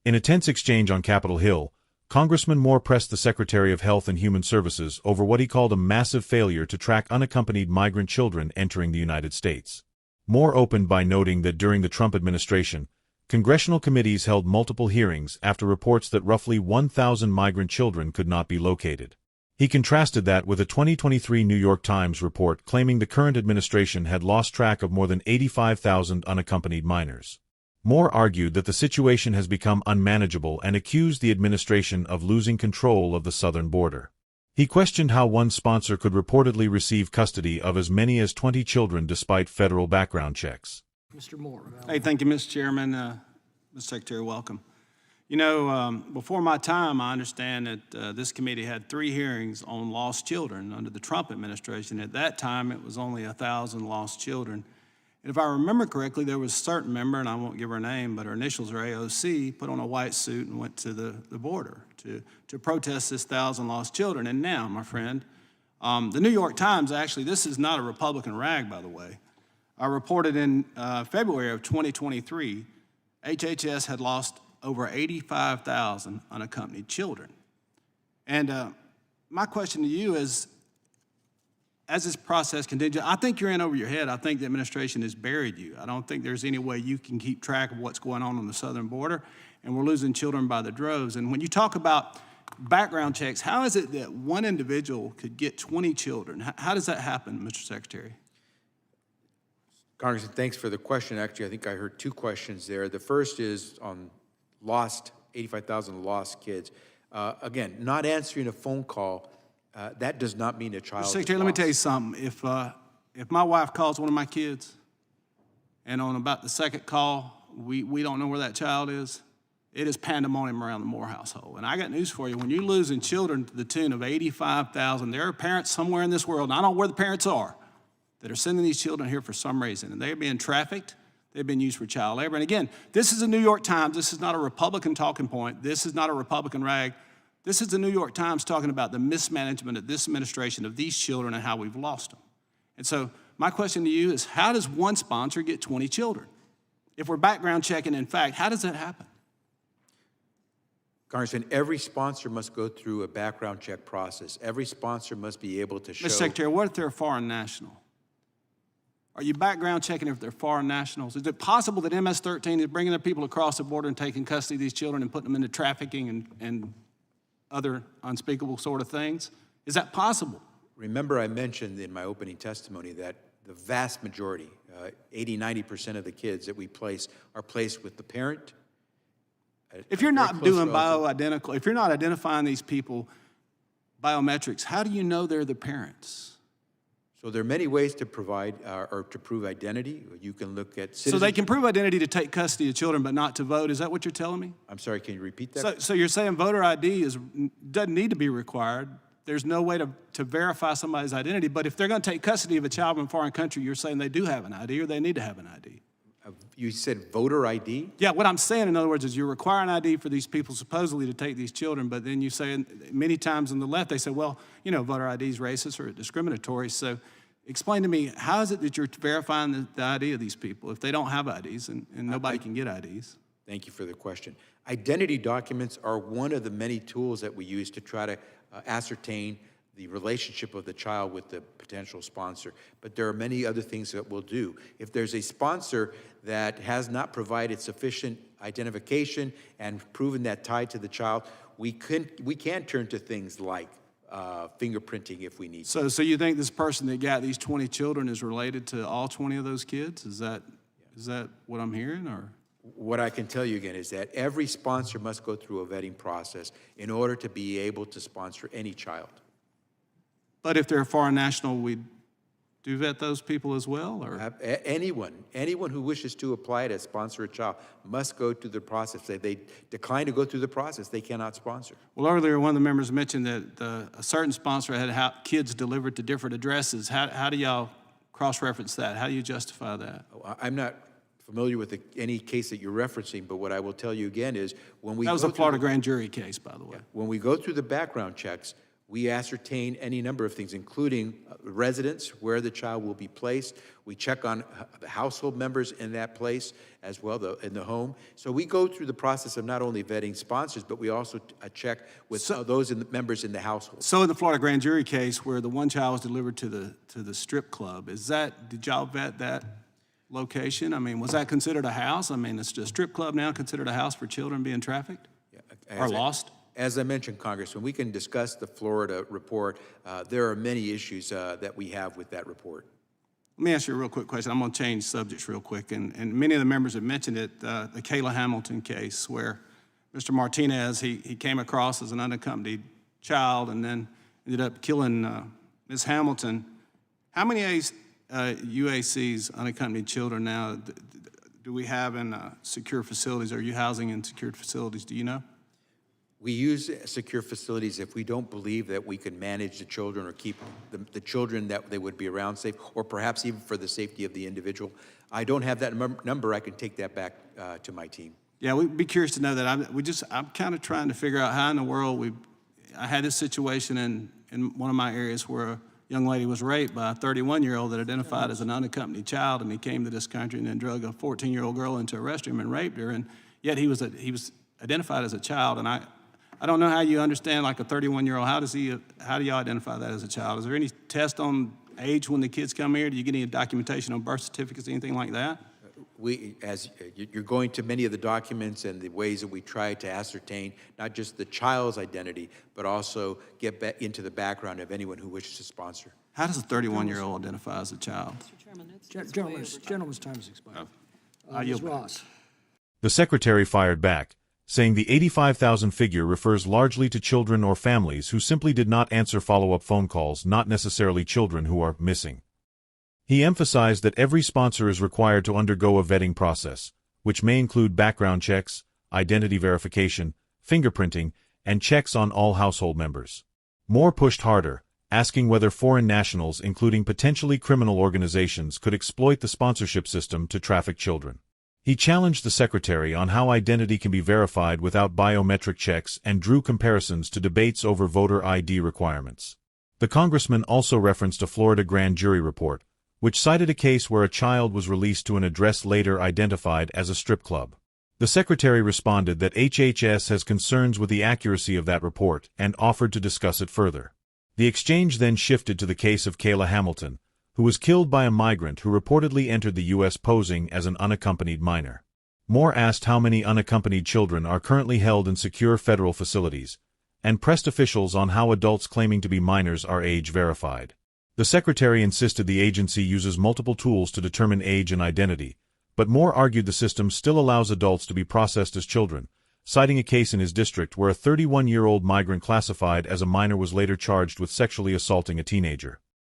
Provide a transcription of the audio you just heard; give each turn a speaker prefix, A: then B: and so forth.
A: In a tense exchange on Capitol Hill, Congressman Moore pressed the Secretary of Health and Human Services over what he called a massive failure to track unaccompanied migrant children entering the United States. Moore opened by noting that during the Trump administration, congressional committees held multiple hearings after reports that roughly 1,000 migrant children could not be located. He contrasted that with a 2023 New York Times report claiming the current administration had lost track of more than 85,000 unaccompanied minors. Moore argued that the situation has become unmanageable and accused the administration of losing control of the southern border. He questioned how one sponsor could reportedly receive custody of as many as 20 children despite federal background checks.
B: Mr. Moore.
C: Hey, thank you, Mr. Chairman. Mr. Secretary, welcome. You know, before my time, I understand that this committee had 3 hearings on lost children under the Trump administration. At that time, it was only 1,000 lost children. And if I remember correctly, there was a certain member, and I won't give her name, but her initials are AOC, put on a white suit and went to the border to protest this 1,000 lost children. And now, my friend, the New York Times, actually, this is not a Republican rag, by the way. I reported in February of 2023, HHS had lost over 85,000 unaccompanied children. And my question to you is, as this process continues, I think you're in over your head. I think the administration has buried you. I don't think there's any way you can keep track of what's going on the southern border, and we're losing children by the droves. And when you talk about background checks, how is it that one individual could get 20 children? How does that happen, Mr. Secretary?
D: Congressman, thanks for the question. Actually, I think I heard 2 questions there. The first is on 85,000 lost kids. Again, not answering a phone call, that does not mean a child is
C: Secretary,
D: lost.
C: let me tell you something. If my wife calls one of my kids, and on about the second call, we don't know where that child is, it is pandemonium around the Moore household. And I got news for you. When you're losing children to the tune of 85,000, there are parents somewhere in this world, and I don't know where the parents are, that are sending these children here for some reason, and they're being trafficked. They've been used for child labor. And again, this is a New York Times. This is not a Republican talking point. This is not a Republican rag. This is the New York Times talking about the mismanagement of this administration of these children and how we've lost them. And so my question to you is, how does one sponsor get 20 children? If we're background checking, in fact, how does that happen?
D: Congressman, every sponsor must go through a background check process. Every sponsor must be able to show—
C: Mr. Secretary, what if they're a foreign national? Are you background checking if they're foreign nationals? Is it possible that MS-13 is bringing their people across the border and taking custody of these children and putting them into trafficking and other unspeakable sort of things? Is that possible?
D: Remember, I mentioned in my opening testimony that the vast majority, 80–90% of the kids that we place are placed with the parent.
C: If you're not doing bioidentical, if you're not identifying these people biometrics, how do you know they're the parents?
D: So there are many ways to provide or to prove identity. You can look at
C: So they can prove identity to take custody of children, but not to vote. Is that what you're telling me?
D: I'm sorry, can you repeat that?
C: So you're saying voter ID doesn't need to be required. There's no way to verify somebody's identity. But if they're going to take custody of a child from a foreign country, you're saying they do have an ID or they need to have an ID.
D: You said voter ID?
C: Yeah, what I'm saying, in other words, is you're requiring ID for these people supposedly to take these children, but then you say, many times on the left, they say, well, you know, voter ID is racist or discriminatory. So explain to me, how is it that you're verifying the ID of these people if they don't have IDs and nobody can get IDs?
D: Thank you for the question. Identity documents are one of the many tools that we use to try to ascertain the relationship of the child with the potential sponsor. But there are many other things that we'll do. If there's a sponsor that has not provided sufficient identification and proven that tie to the child, we can turn to things like fingerprinting if we need to.
C: So you think this person that got these 20 children is related to all 20 of those kids? Is that what I'm hearing, or?
D: What I can tell you again is that every sponsor must go through a vetting process in order to be able to sponsor any child.
C: But if they're a foreign national, we do vet those people as well, or?
D: Anyone who wishes to apply to sponsor a child must go through the process. If they decline to go through the process, they cannot sponsor.
C: Well, earlier one of the members mentioned that a certain sponsor had kids delivered to different addresses. How do y'all cross-reference that? How do you justify that?
D: I'm not familiar with any case that you're referencing, but what I will tell you again is when we—
C: That was a Florida grand jury case, by the way.
D: When we go through the background checks, We ascertain any number of things, including residence, where the child will be placed. We check on the household members in that place as well, in the home. So we go through the process of not only vetting sponsors, but we also check with those members in the household.
C: So in the Florida grand jury case where the one child was delivered to the strip club, did y'all vet that location? I mean, was that considered a house? I mean, is the strip club now considered a house for children being trafficked or lost?
D: As I mentioned, Congressman, we can discuss the Florida report. There are many issues that we have with that report.
C: Let me ask you a real quick question. I'm going to change subjects real quick. And many of the members have mentioned it, the Kayla Hamilton case, where Mr. Martinez, he came across as an unaccompanied child and then ended up killing Ms. Hamilton. How many UACs, unaccompanied children, now do we have in secure facilities? Are you housing in secured facilities? Do you know?
D: We use secure facilities if we don't believe that we can manage the children or keep the children that they would be around safe, or perhaps even for the safety of the individual. I don't have that number. I can take that back to my team.
C: Yeah, we'd be curious to know that. I'm kind of trying to figure out how in the world I had this situation in one of my areas where a young lady was raped by a 31-year-old that identified as an unaccompanied child, and he came to this country and then drug a 14-year-old girl into a restroom and raped her, and yet he was identified as a child, and I don't know how you understand like a 31-year-old. How do y'all identify that as a child? Is there any test on age when the kids come here? Do you get any documentation on birth certificates, anything like that?
D: As you're going to many of the documents and the ways that we try to ascertain not just the child's identity, but also get into the background of anyone who wishes to sponsor.
C: How does a 31-year-old identify as a child?
B: Mr. Chairman, gentleman's time has expired.
C: Ms.
B: Ross.
A: The Secretary fired back, saying the 85,000 figure refers largely to children or families who simply did not answer follow-up phone calls, not necessarily children who are missing. He emphasized that every sponsor is required to undergo a vetting process, which may include background checks, identity verification, fingerprinting, and checks on all household members. Moore pushed harder, asking whether foreign nationals, including potentially criminal organizations, could exploit the sponsorship system to traffic children. He challenged the Secretary on how identity can be verified without biometric checks and drew comparisons to debates over voter ID requirements. The Congressman also referenced a Florida grand jury report, which cited a case where a child was released to an address later identified as a strip club. The Secretary responded that HHS has concerns with the accuracy of that report and offered to discuss it further. The exchange then shifted to the case of Kayla Hamilton, who was killed by a migrant who reportedly entered the U.S. posing as an unaccompanied minor. Moore asked how many unaccompanied children are currently held in secure federal facilities, and pressed officials on how adults claiming to be minors are age verified. The Secretary insisted the agency uses multiple tools to determine age and identity, but Moore argued the system still allows adults to be processed as children, citing a case in his district where a 31-year-old migrant classified as a minor was later charged with sexually assaulting a teenager.